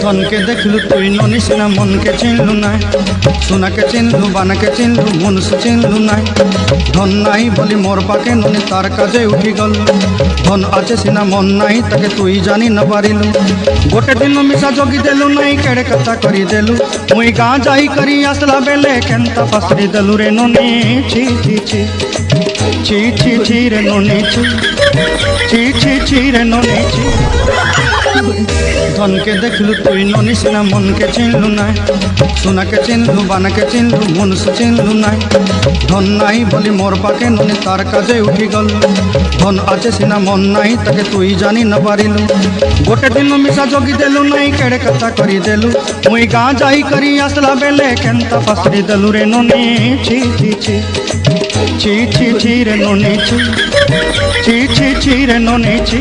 ধনকে দেখলু তুই ননিস না মনকে চিনলু নাই, সোনাকে চিনলু বানাকে চিনলু মনুষ চিনলু নাই। ধন নাই বলি মোর পাকে ননি তার কাজে উঠি গল, ধন আছে সিনা মন নাই তাকে তুই জানি না পারিলু। গোটে দিন মিশা জগি দেলু নাই কেড়ে কথা করি দেলু, মুই গাঁ যাই করি আসলা বেলে কেনতা পাসরি দেলু রে ননি। ছি ছি ছি ছি ছি ছি রে ননি ছি ছি ছি ছি রে ননি ছি। ধনকে দেখলু তুই ননিস না মনকে চিনলু নাই, সোনাকে চিনলু বানাকে চিনলু মনুষ চিনলু নাই। ধন নাই বলি মোর পাকে ননি তার কাজে উঠি গল, ধন আছে সিনা মন নাই তাকে তুই জানি না পারিলু। গোটে দিন মিশা জগি দেলু নাই কেড়ে কথা করি দেলু, মুই গাঁ যাই করি আসলা বেলে কেনতা পাসরি দেলু রে ননি। ছি ছি ছি ছি ছি ছি রে ননি ছি ছি ছি ছি রে ননি ছি।